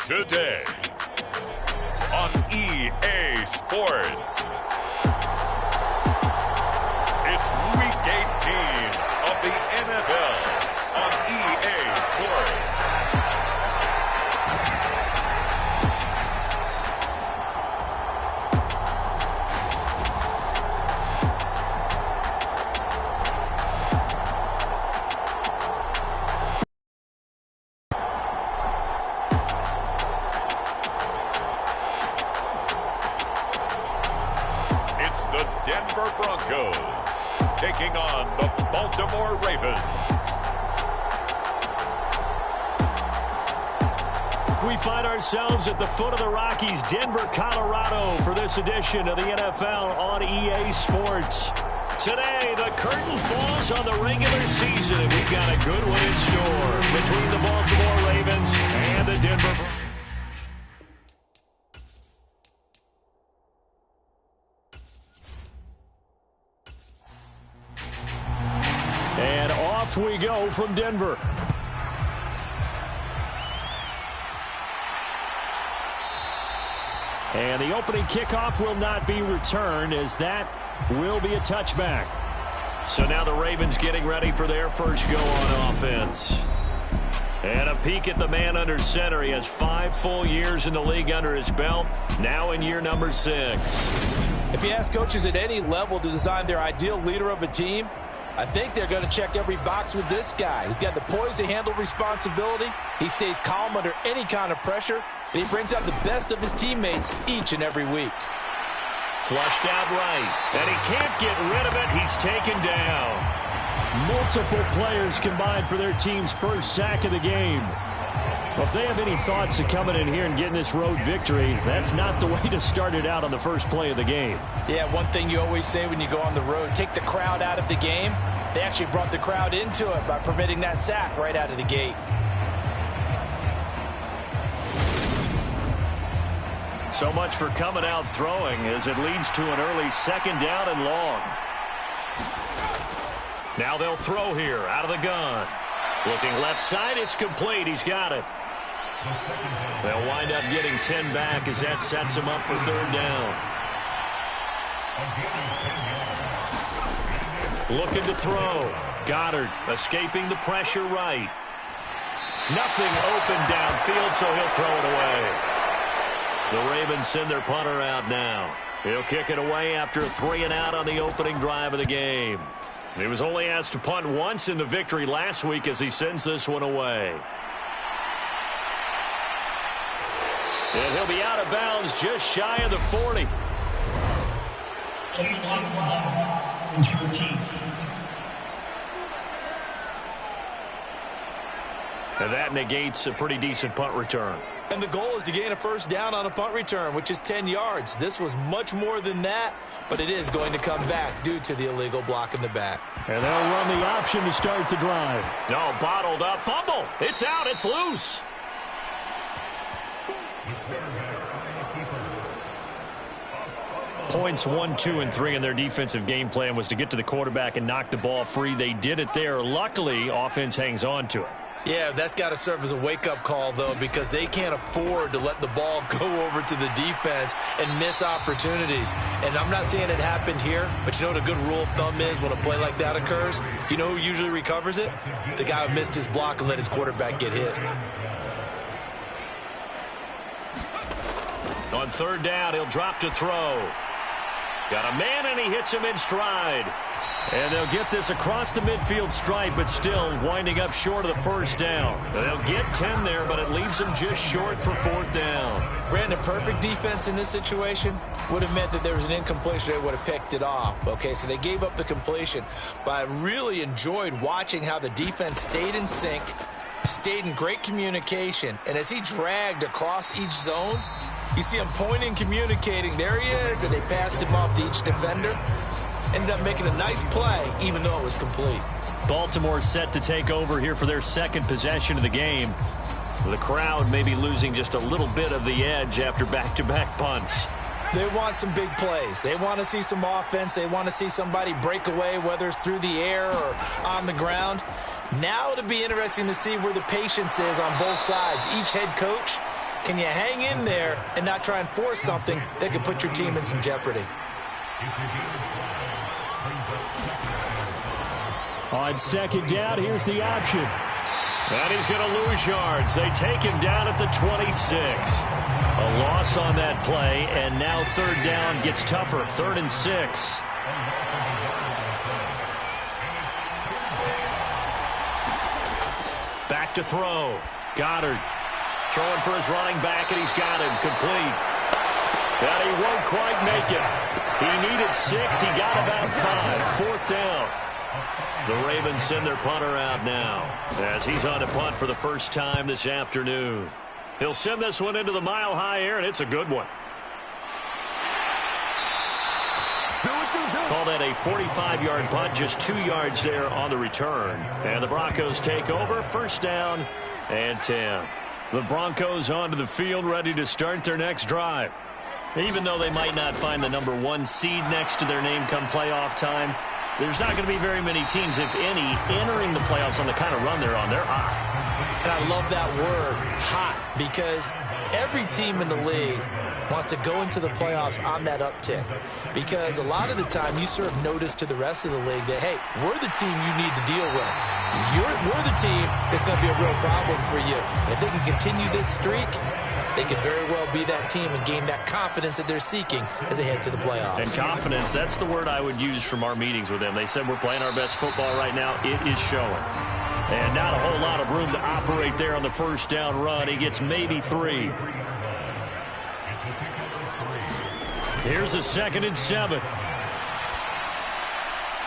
today on EA Sports. It's Week 18 of the NFL on EA Sports. The Denver Broncos taking on the Baltimore Ravens. We find ourselves at the foot of the Rockies, Denver, Colorado, for this edition of the NFL on EA Sports. Today, the curtain falls on the regular season, and we've got a good one in store between the Baltimore Ravens and the Denver Broncos. And off we go from Denver. And the opening kickoff will not be returned, as that will be a touchback. So now the Ravens getting ready for their first go on offense. And a peek at the man under center. He has 5 full years in the league under his belt, now in year number 6. If you ask coaches at any level to design their ideal leader of a team, I think they're going to check every box with this guy. He's got the poise to handle responsibility. He stays calm under any kind of pressure, and he brings out the best of his teammates each and every week. Flushed out right, and he can't get rid of it. He's taken down. Multiple players combined for their team's first sack of the game. Well, if they have any thoughts of coming in here and getting this road victory, that's not the way to start it out on the first play of the game. Yeah, one thing you always say when you go on the road, take the crowd out of the game. They actually brought the crowd into it by permitting that sack right out of the gate. So much for coming out throwing, as it leads to an early second down and long. Now they'll throw here out of the gun. Looking left side, it's complete. He's got it. They'll wind up getting 10 back as that sets him up for third down. Looking to throw. Goddard escaping the pressure right. Nothing open downfield, so he'll throw it away. The Ravens send their punter out now. He'll kick it away after a 3-and-out on the opening drive of the game. He was only asked to punt once in the victory last week as he sends this one away. And he'll be out of bounds just shy of the 40. And that negates a pretty decent punt return. And the goal is to gain a first down on a punt return, which is 10 yards. This was much more than that, but it is going to come back due to the illegal block in the back. And they'll run the option to start the drive. No, bottled up. Fumble. It's out. It's loose. Points 1, 2, and 3 in their defensive game plan was to get to the quarterback and knock the ball free. They did it there. Luckily, offense hangs on to it. Yeah, that's got to serve as a wake-up call, though, because they can't afford to let the ball go over to the defense and miss opportunities. And I'm not saying it happened here, but you know what a good rule of thumb is when a play like that occurs? You know who usually recovers it? The guy who missed his block and let his quarterback get hit. On third down, he'll drop to throw. Got a man, and he hits him in stride. And they'll get this across the midfield stripe, but still winding up short of the first down. They'll get 10 there, but it leaves them just short for fourth down. Brandon, perfect defense in this situation would have meant that there was an incompletion. They would have picked it off. Okay, so they gave up the completion. But I really enjoyed watching how the defense stayed in sync, stayed in great communication. And as he dragged across each zone, you see him pointing, communicating. There he is, and they passed him off to each defender. Ended up making a nice play, even though it was complete. Baltimore set to take over here for their second possession of the game. The crowd may be losing just a little bit of the edge after back-to-back punts. They want some big plays. They want to see some offense. They want to see somebody break away, whether it's through the air or on the ground. Now it'll be interesting to see where the patience is on both sides. Each head coach Can you hang in there and not try and force something that could put your team in some jeopardy? On second down, here's the option. And he's going to lose yards. They take him down at the 26. A loss on that play, and now third down gets tougher. 3rd and 6. Back to throw. Goddard throwing for his running back, and he's got him complete. And he won't quite make it. He needed 6. He got about 5. 4th down. The Ravens send their punter out now as he's on to punt for the first time this afternoon. He'll send this one into the mile-high air, and it's a good one. Call that a 45-yard punt, just 2 yards there on the return. And the Broncos take over, 1st down and 10. The Broncos onto the field, ready to start their next drive. Even though they might not find the number 1 seed next to their name come playoff time, there's not going to be very many teams, if any, entering the playoffs on the kind of run they're on. They're hot. And I love that word, hot, because every team in the league wants to go into the playoffs on that uptick. Because a lot of the time you serve notice to the rest of the league that, hey, we're the team you need to deal with. We're the team that's going to be a real problem for you. And if they can continue this streak, they could very well be that team and gain that confidence that they're seeking as they head to the playoffs. And confidence, that's the word I would use from our meetings with them. They said we're playing our best football right now. It is showing. And not a whole lot of room to operate there on the 1st down run. He gets maybe 3. Here's a 2nd and 7.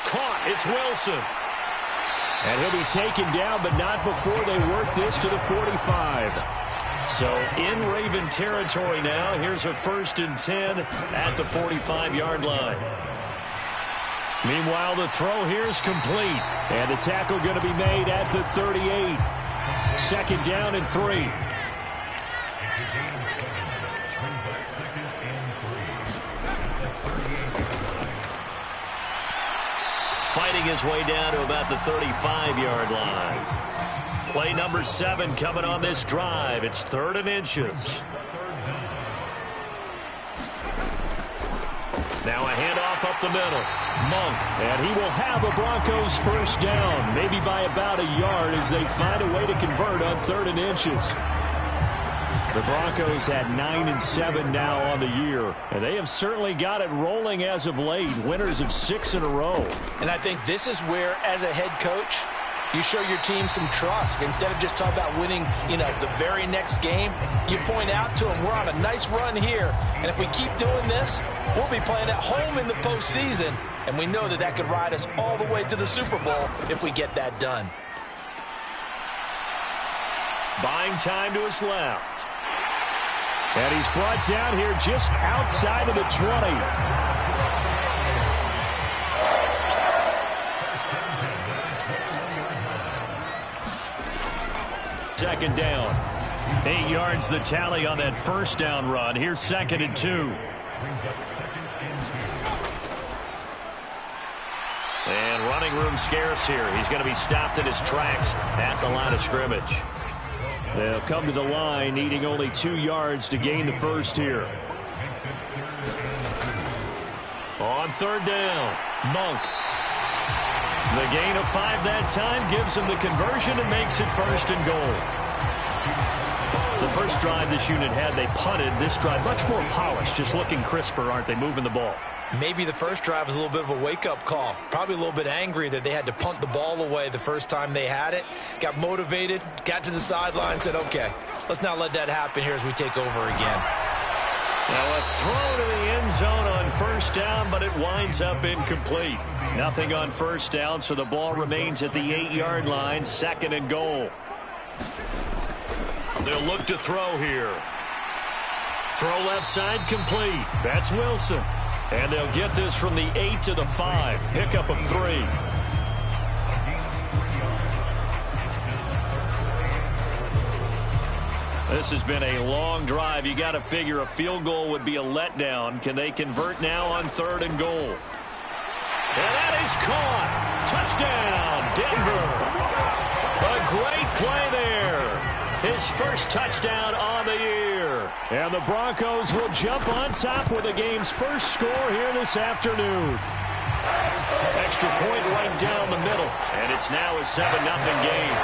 Caught. It's Wilson. And he'll be taken down, but not before they work this to the 45. So in Raven territory now. Here's a 1st and 10 at the 45-yard line. Meanwhile, the throw here is complete. And the tackle going to be made at the 38. 2nd down and 3. Fighting his way down to about the 35-yard line. Play number 7 coming on this drive. It's 3rd and inches. Now a handoff up the middle. Monk. And he will have a Broncos 1st down, maybe by about a yard as they find a way to convert on 3rd and inches. The Broncos at 9-7 now on the year, and they have certainly got it rolling as of late. Winners of 6 in a row. And I think this is where, as a head coach, you show your team some trust. Instead of just talking about winning, the very next game, you point out to them, we're on a nice run here. And if we keep doing this, we'll be playing at home in the postseason. And we know that could ride us all the way to the Super Bowl if we get that done. Buying time to his left. And he's brought down here just outside of the 20. Second down. 8 yards the tally on that 1st down run. Here's 2nd and 2. And running room scarce here. He's going to be stopped in his tracks at the line of scrimmage. They'll come to the line, needing only 2 yards to gain the 1st here. On 3rd down, Monk. The gain of 5 that time gives him the conversion and makes it 1st and goal. The first drive this unit had, they punted. This drive, much more polished, just looking crisper, aren't they, moving the ball? Maybe the first drive was a little bit of a wake-up call. Probably a little bit angry that they had to punt the ball away the first time they had it. Got motivated, got to the sideline, said, okay, let's not let that happen here as we take over again. Now a throw to the end zone on 1st down, but it winds up incomplete. Nothing on 1st down, so the ball remains at the 8-yard line, 2nd and goal. They'll look to throw here. Throw left side complete. That's Wilson. And they'll get this from the 8 to the 5. Pickup of 3. This has been a long drive. You got to figure a field goal would be a letdown. Can they convert now on 3rd and goal? And that is caught. Touchdown, Denver. A great play there. His first touchdown on the year. And the Broncos will jump on top with the game's first score here this afternoon. Extra point right down the middle, and it's now a 7-0 game.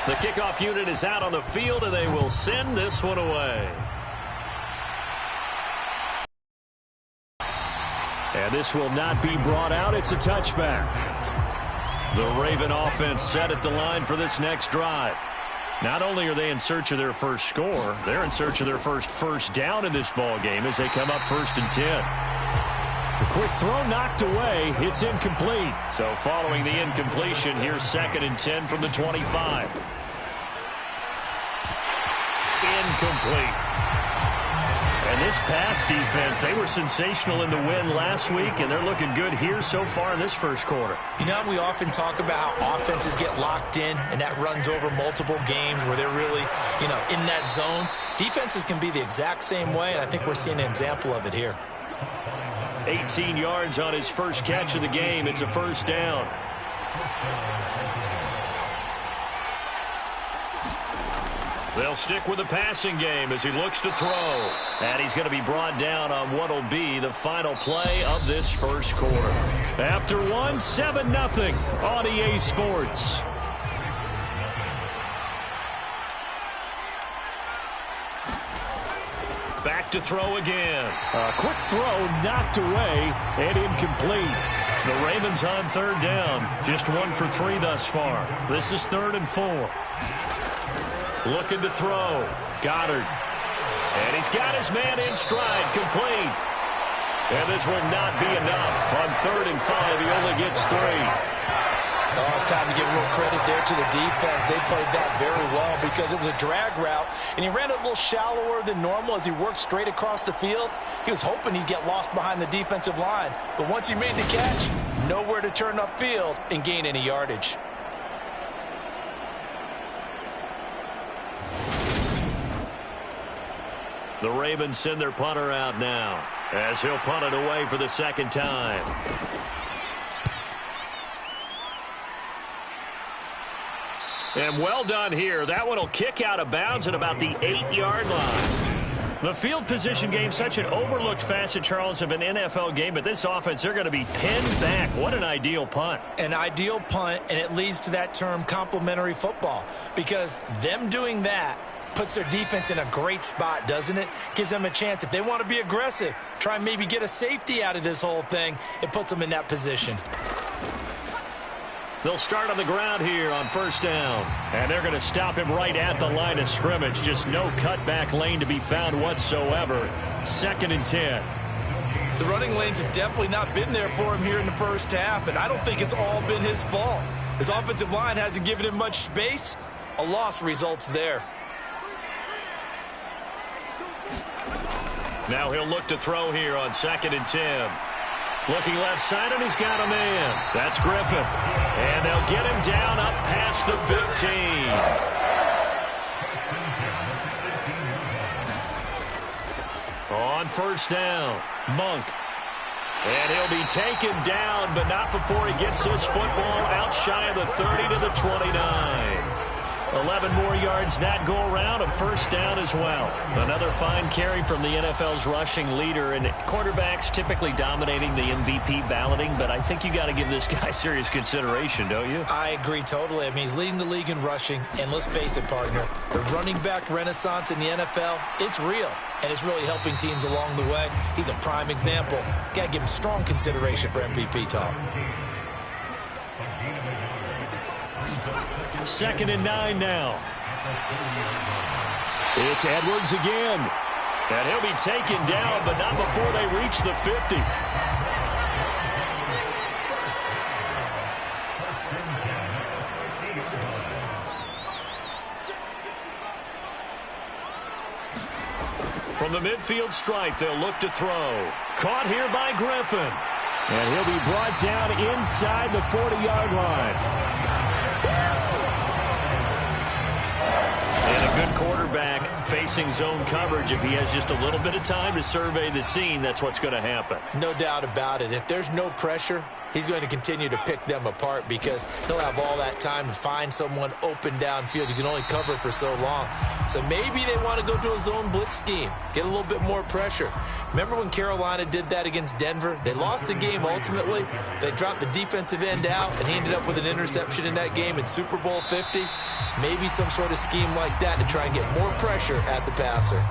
The kickoff unit is out on the field, and they will send this one away. And this will not be brought out. It's a touchback. The Raven offense set at the line for this next drive. Not only are they in search of their first score, they're in search of their first down in this ball game as they come up 1st and 10. The quick throw knocked away. It's incomplete. So following the incompletion, here's 2nd and 10 from the 25. Incomplete. And this pass defense, they were sensational in the win last week, and they're looking good here so far in this first quarter. You know, we often talk about how offenses get locked in, and that runs over multiple games where they're really, in that zone. Defenses can be the exact same way, and I think we're seeing an example of it here. 18 yards on his first catch of the game. It's a 1st down. They'll stick with the passing game as he looks to throw. And he's going to be brought down on what will be the final play of this first quarter. After 7-0 on EA Sports. Back to throw again. A quick throw knocked away and incomplete. The Ravens on 3rd down. Just 1 for 3 thus far. This is 3rd and 4. Looking to throw. Goddard. And he's got his man in stride. Complete. And this will not be enough. On 3rd and 5, he only gets 3. Oh, it's time to give a little credit there to the defense. They played that very well because it was a drag route, and he ran it a little shallower than normal as he worked straight across the field. He was hoping he'd get lost behind the defensive line, but once he made the catch, nowhere to turn upfield and gain any yardage. The Ravens send their punter out now as he'll punt it away for the 2nd time. And well done here. That one will kick out of bounds at about the 8-yard line. The field position game, such an overlooked facet, Charles, of an NFL game, but this offense, they're going to be pinned back. What an ideal punt. An ideal punt, and it leads to that term complementary football, because them doing that puts their defense in a great spot, doesn't it? Gives them a chance. If they want to be aggressive, try and maybe get a safety out of this whole thing, it puts them in that position. They'll start on the ground here on 1st down. And they're going to stop him right at the line of scrimmage. Just no cutback lane to be found whatsoever. 2nd and 10. The running lanes have definitely not been there for him here in the first half, and I don't think it's all been his fault. His offensive line hasn't given him much space. A loss results there. Now he'll look to throw here on 2nd and 10. Looking left side, and he's got a man. That's Griffin. And they'll get him down up past the 15. On 1st down, Monk. And he'll be taken down, but not before he gets his football out shy of the 30 to the 29. 11 more yards that go around, a 1st down as well. Another fine carry from the NFL's rushing leader, and quarterbacks typically dominating the MVP balloting, but I think you got to give this guy serious consideration, don't you? I agree totally. I mean, he's leading the league in rushing, and let's face it, partner, the running back renaissance in the NFL, it's real, and it's really helping teams along the way. He's a prime example. Got to give him strong consideration for MVP talk. 2nd and 9 now. It's Edwards again. And he'll be taken down, but not before they reach the 50. From the midfield stripe, they'll look to throw. Caught here by Griffin. And he'll be brought down inside the 40-yard line. And a good quarterback facing zone coverage. If he has just a little bit of time to survey the scene, that's what's going to happen. No doubt about it. If there's no pressure, he's going to continue to pick them apart because he'll have all that time to find someone open downfield. You can only cover for so long. So maybe they want to go to a zone blitz scheme, get a little bit more pressure. Remember when Carolina did that against Denver? They lost the game ultimately. They dropped the defensive end out, and he ended up with an interception in that game in Super Bowl 50. Maybe some sort of scheme like that to try and get more pressure at the passer.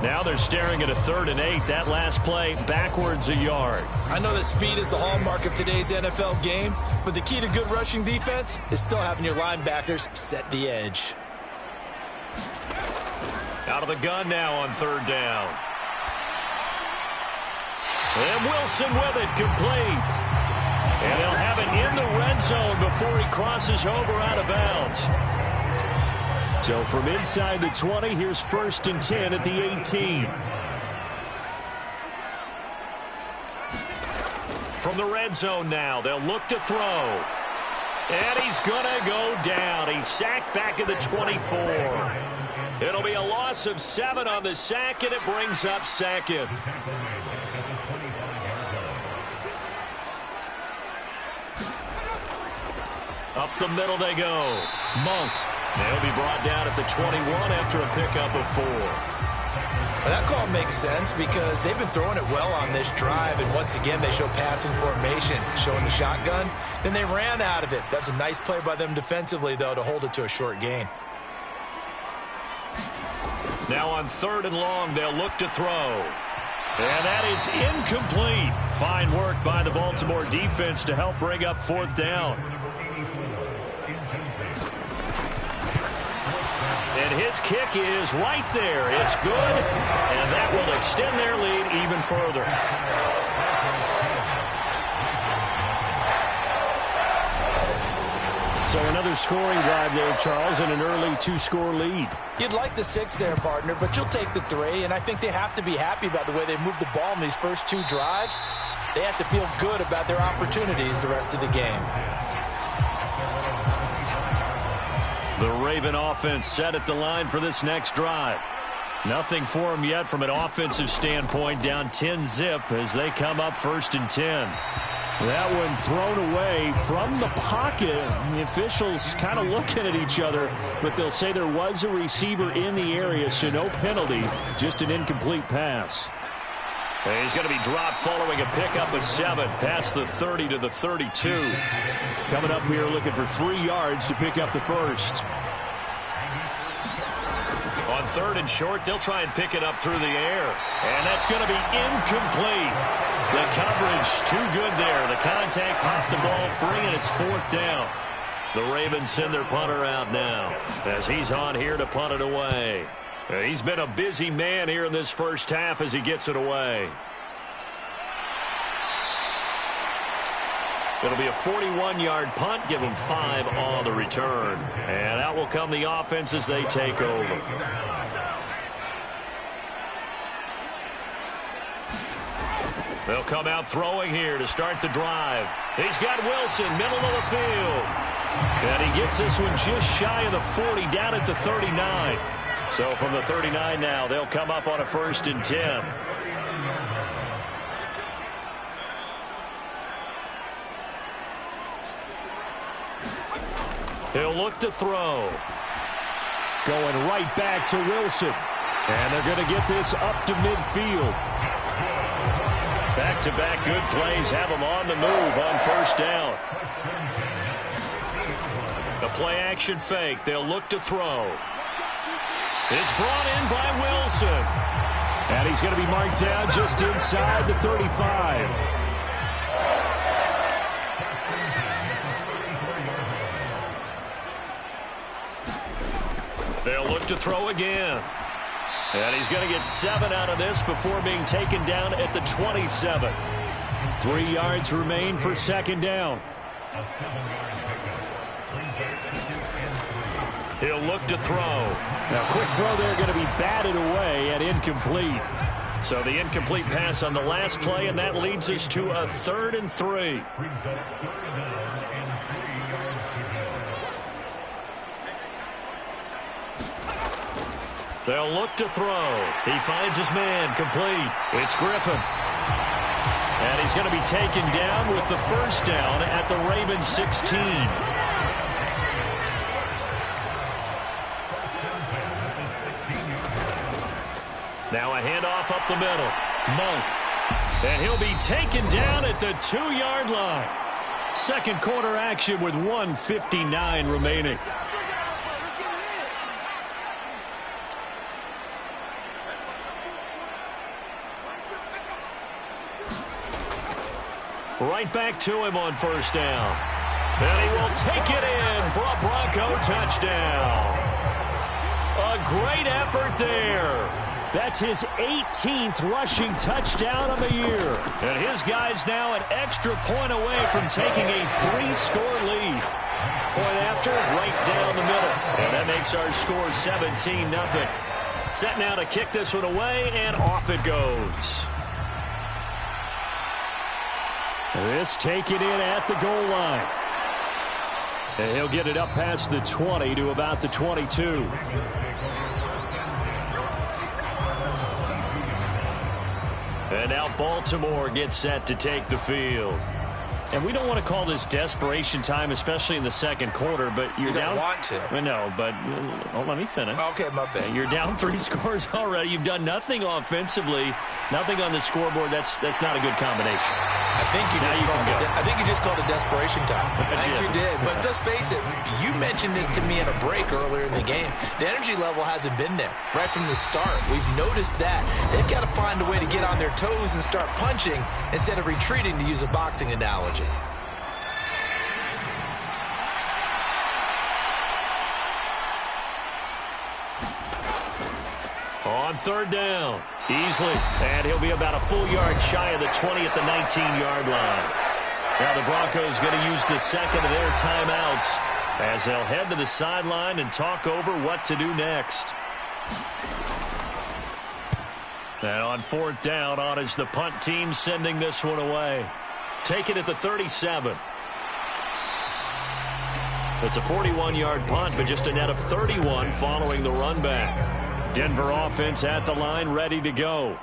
Now they're staring at a 3rd and 8. That last play, backwards a yard. I know that speed is the hallmark of today's NFL game, but the key to good rushing defense is still having your linebackers set the edge. Out of the gun now on 3rd down. And Wilson with it, complete. And he'll have it in the red zone before he crosses over out of bounds. So from inside the 20, here's 1st and 10 at the 18. From the red zone now, they'll look to throw. And he's going to go down. He's sacked back at the 24. It'll be a loss of 7 on the sack, and it brings up 2nd. Up the middle they go. Monk. They'll be brought down at the 21 after a pickup of 4. Well, that call makes sense because they've been throwing it well on this drive, and once again they show passing formation, showing the shotgun. Then they ran out of it. That's a nice play by them defensively, though, to hold it to a short gain. Now on 3rd and long, they'll look to throw. And that is incomplete. Fine work by the Baltimore defense to help bring up 4th down. And his kick is right there. It's good, and that will extend their lead even further. So another scoring drive there, Charles, and an early 2-score lead. You'd like the 6 there, partner, but you'll take the 3, and I think they have to be happy about the way they moved the ball in these first 2 drives. They have to feel good about their opportunities the rest of the game. The Raven offense set at the line for this next drive. Nothing for them yet from an offensive standpoint, down 10-zip as they come up 1st and 10. That one thrown away from the pocket. The officials kind of looking at each other, but they'll say there was a receiver in the area, so no penalty, just an incomplete pass. And he's going to be dropped following a pickup of 7 past the 30 to the 32. Coming up here looking for 3 yards to pick up the 1st. On 3rd and short, they'll try and pick it up through the air. And that's going to be incomplete. The coverage too good there. The contact popped the ball free, and it's 4th down. The Ravens send their punter out now as he's on here to punt it away. He's been a busy man here in this first half as he gets it away. It'll be a 41-yard punt, give him 5 on the return. And out will come the offense as they take over. They'll come out throwing here to start the drive. He's got Wilson, middle of the field. And he gets this one just shy of the 40, down at the 39. So from the 39 now, they'll come up on a 1st and 10. He'll look to throw. Going right back to Wilson. And they're going to get this up to midfield. Back-to-back good plays have them on the move on 1st down. The play-action fake. They'll look to throw. It's brought in by Wilson. And he's going to be marked down just inside the 35. They'll look to throw again. And he's going to get 7 out of this before being taken down at the 27. 3 yards remain for 2nd down. He'll look to throw. Now, quick throw there, going to be batted away and incomplete. So the incomplete pass on the last play, and that leads us to a 3rd and 3. They'll look to throw. He finds his man, complete. It's Griffin. And he's going to be taken down with the first down at the Ravens 16. Now a handoff up the middle. Monk. And he'll be taken down at the 2-yard line. Second quarter action with 1:59 remaining. Right back to him on first down. And he will take it in for a Bronco touchdown. A great effort there. That's his 18th rushing touchdown of the year. And his guy's now an extra point away from taking a 3-score lead. Point after, right down the middle. And that makes our score 17-0. Set now to kick this one away, and off it goes. This taken in at the goal line. And he'll get it up past the 20 to about the 22. And now Baltimore gets set to take the field. And we don't want to call this desperation time, especially in the second quarter, but you're down. You don't want to. No, but let me finish. Okay, my bad. You're down 3 scores already. You've done nothing offensively, nothing on the scoreboard. That's not a good combination. I think you just called it desperation time. I think you did. But let's face it, you mentioned this to me in a break earlier in the game. The energy level hasn't been there right from the start. We've noticed that. They've got to find a way to get on their toes and start punching instead of retreating, to use a boxing analogy. On third down, easily, and he'll be about a full yard shy of the 20 at the 19-yard line. Now the Broncos going to use the second of their timeouts as they'll head to the sideline and talk over what to do next. And on fourth down, on is the punt team sending this one away. Take it at the 37. It's a 41-yard punt, but just a net of 31 following the run back. Denver offense at the line, ready to go.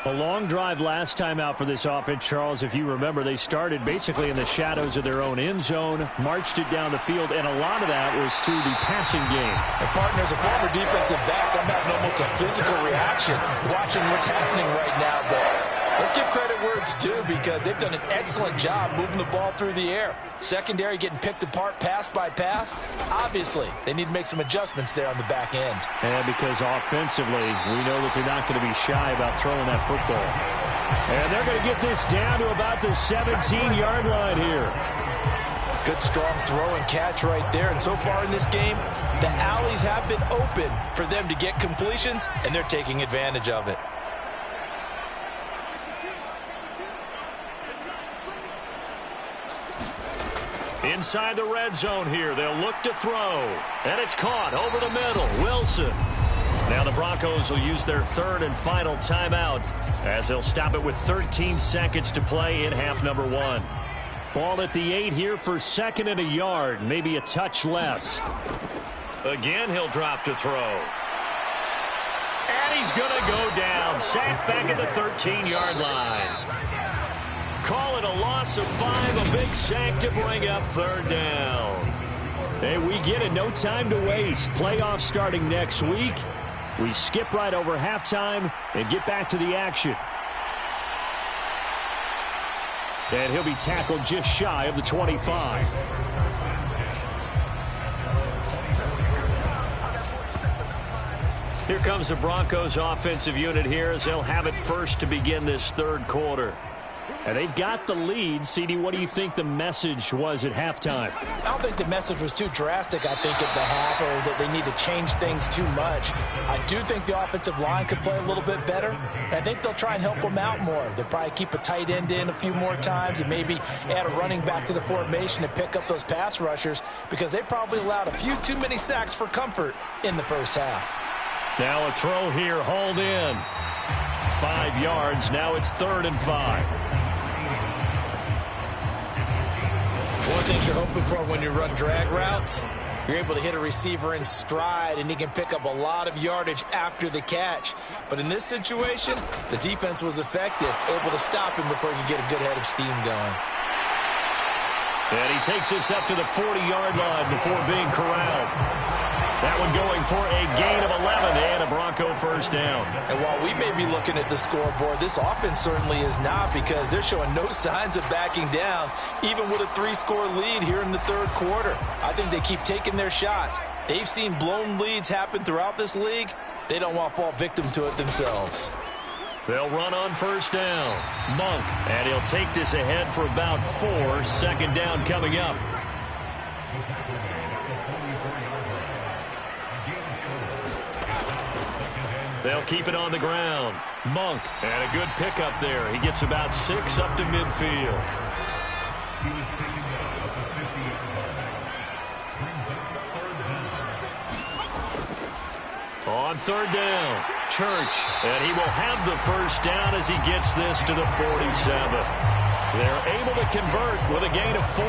A long drive last time out for this offense, Charles. If you remember, they started basically in the shadows of their own end zone, marched it down the field, and a lot of that was through the passing game. And partner, as a former defensive back, I'm having almost a physical reaction watching what's happening right now. But let's give credit where it's due, because they've done an excellent job moving the ball through the air. Secondary getting picked apart pass by pass. Obviously, they need to make some adjustments there on the back end. And because offensively, we know that they're not going to be shy about throwing that football. And they're going to get this down to about the 17-yard line here. Good, strong throw and catch right there. And so far in this game, the alleys have been open for them to get completions, and they're taking advantage of it. Inside the red zone here, they'll look to throw. And it's caught over the middle. Wilson. Now the Broncos will use their third and final timeout as they'll stop it with 13 seconds to play in half number 1. Ball at the 8 here for second and a yard, maybe a touch less. Again, he'll drop to throw. And he's going to go down. Sacked back at the 13-yard line. Call it a loss of 5, a big sack to bring up third down. Hey, we get it. No time to waste. Playoffs starting next week. We skip right over halftime and get back to the action. And he'll be tackled just shy of the 25. Here comes the Broncos offensive unit here as they'll have it first to begin this third quarter. And they've got the lead. CD, what do you think the message was at halftime? I don't think the message was too drastic, I think, at the half, or that they need to change things too much. I do think the offensive line could play a little bit better. I think they'll try and help them out more. They'll probably keep a tight end in a few more times and maybe add a running back to the formation and pick up those pass rushers, because they probably allowed a few too many sacks for comfort in the first half. Now a throw here, hauled in. 5 yards. Now it's 3rd and 5. One of the things you're hoping for when you run drag routes You're able to hit a receiver in stride, and he can pick up a lot of yardage after the catch. But in this situation, the defense was effective, able to stop him before he could get a good head of steam going. And he takes this up to the 40-yard line before being corralled. That one going for a gain of 11 and a Bronco first down. And while we may be looking at the scoreboard, this offense certainly is not, because they're showing no signs of backing down, even with a 3-score lead here in the third quarter. I think they keep taking their shots. They've seen blown leads happen throughout this league. They don't want to fall victim to it themselves. They'll run on first down. Monk, and he'll take this ahead for about 4. Second down coming up. They'll keep it on the ground. Monk, and a good pickup there. He gets about 6 up to midfield. On third down, Church, and he will have the first down as he gets this to the 47. They're able to convert with a gain of 4.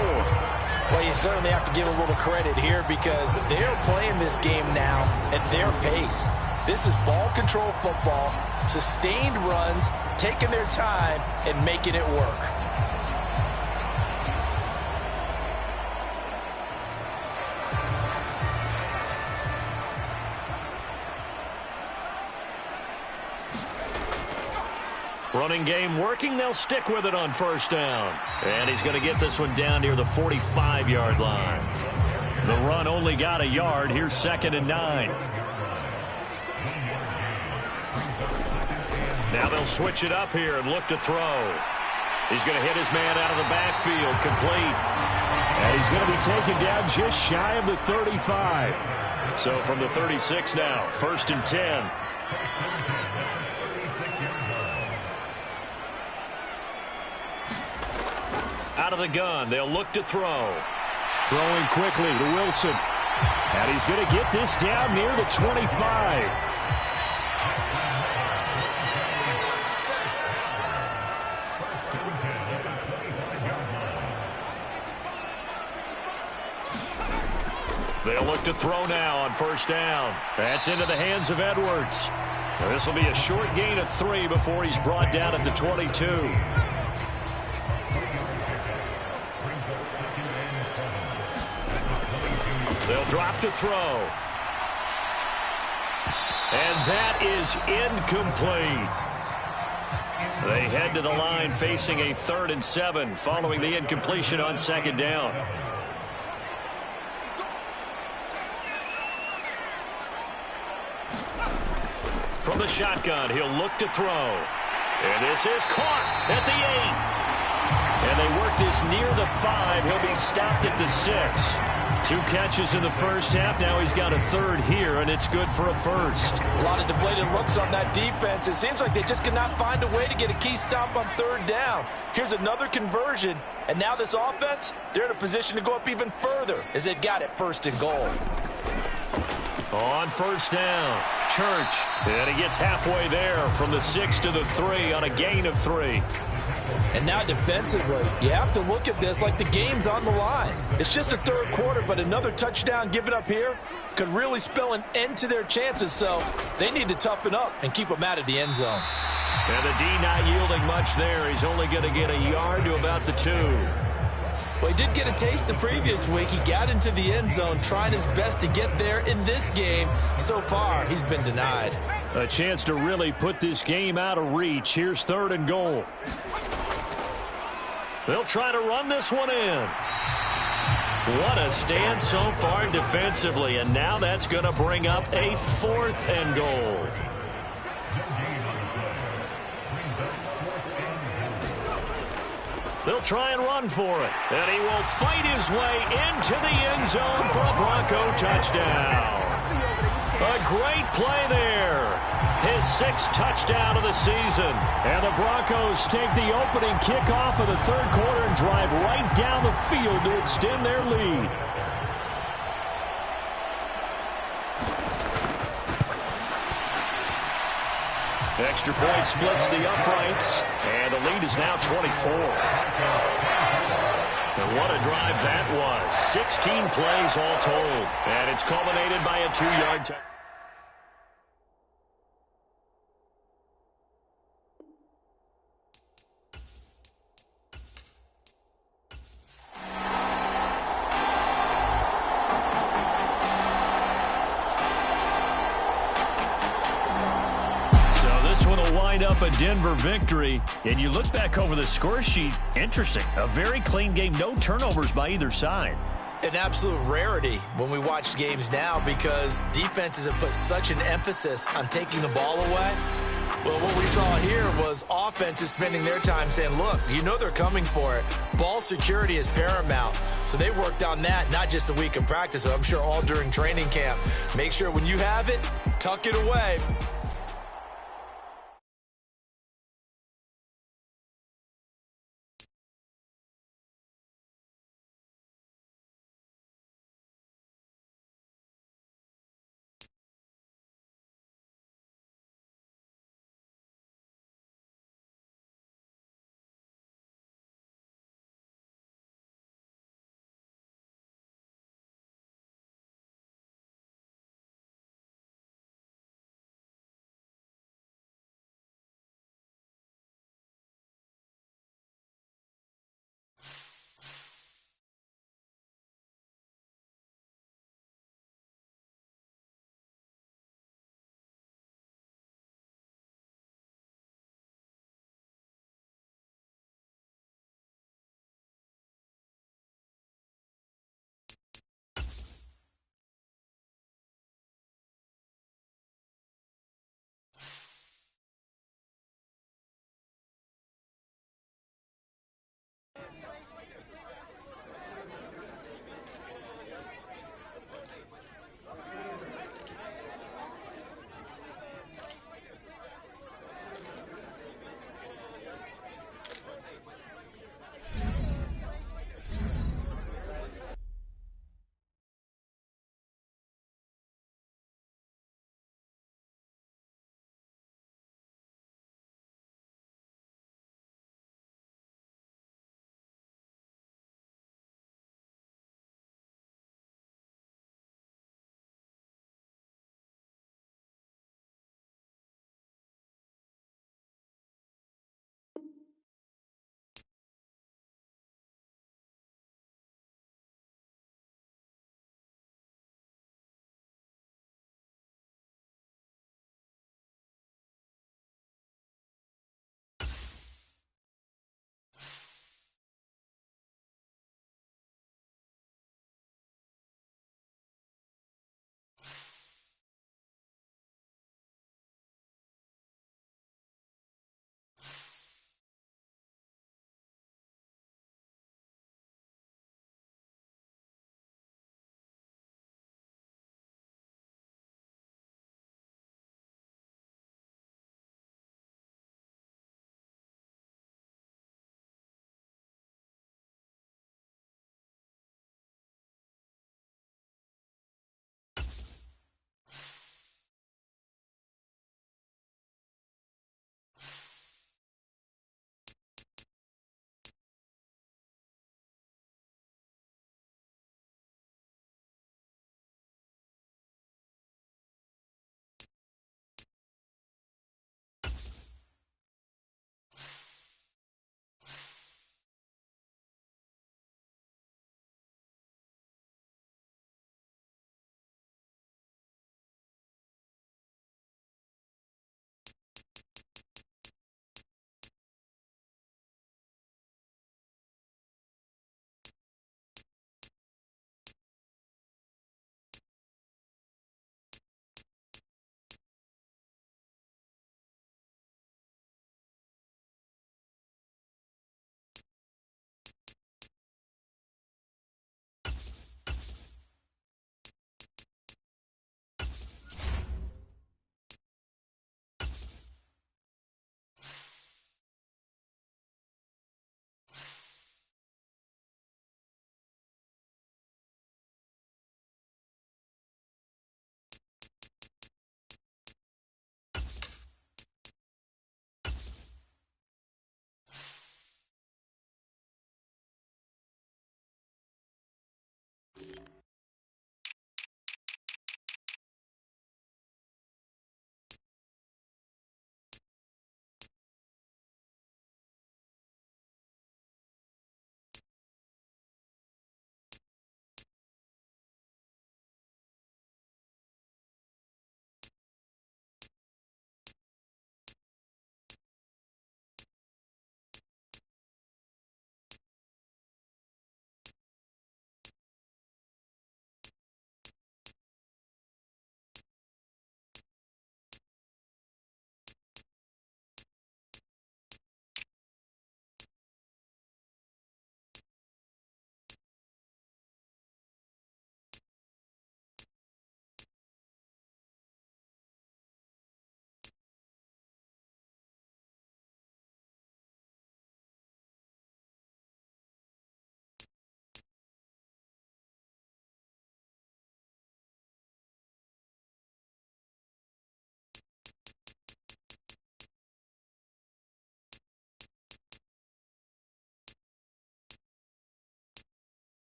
Well, you certainly have to give a little credit here, because they're playing this game now at their pace. This is ball control football, sustained runs, taking their time, and making it work. Running game working. They'll stick with it on first down. And he's going to get this one down near the 45-yard line. The run only got a yard. Here's 2nd and 9. Now they'll switch it up here and look to throw. He's going to hit his man out of the backfield, complete. And he's going to be taken down just shy of the 35. So from the 36 now, 1st and 10. Out of the gun, they'll look to throw. Throwing quickly to Wilson. And he's going to get this down near the 25. They'll look to throw now on first down. That's into the hands of Edwards. This will be a short gain of 3 before he's brought down at the 22. They'll drop to throw. And that is incomplete. They head to the line facing a 3rd and 7 following the incompletion on 2nd down. From the shotgun, he'll look to throw. And this is caught at the 8. And they work this near the 5. He'll be stopped at the 6. 2 catches in the first half. Now he's got a 3rd here, and it's good for a 1st. A lot of deflated looks on that defense. It seems like they just cannot find a way to get a key stop on 3rd down. Here's another conversion, and now this offense, they're in a position to go up even further as they've got it 1st and goal. On first down, Church, and he gets halfway there from the 6 to the 3 on a gain of 3. And now defensively, you have to look at this like the game's on the line. It's just the 3rd quarter, but another touchdown given up here could really spell an end to their chances, so they need to toughen up and keep them out of the end zone. And the D not yielding much there. He's only going to get a yard to about the 2. Well, he did get a taste the previous week. He got into the end zone, trying his best to get there in this game. So far, he's been denied. A chance to really put this game out of reach. Here's 3rd and goal. They'll try to run this one in. What a stand so far defensively, and now that's going to bring up a 4th and goal. They'll try and run for it, and he will fight his way into the end zone for a Bronco touchdown. A great play there. His 6th touchdown of the season. And the Broncos take the opening kickoff of the 3rd quarter and drive right down the field to extend their lead. Extra point splits the uprights, and the lead is now 24. And what a drive that was. 16 plays all told. And it's culminated by a 2-yard touchdown. This one will wind up a Denver victory. And you look back over the score sheet, interesting. A very clean game, no turnovers by either side. An absolute rarity when we watch games now because defenses have put such an emphasis on taking the ball away. Well, what we saw here was offenses spending their time saying, look, you know they're coming for it. Ball security is paramount. So they worked on that not just a week of practice, but I'm sure all during training camp. Make sure when you have it, tuck it away.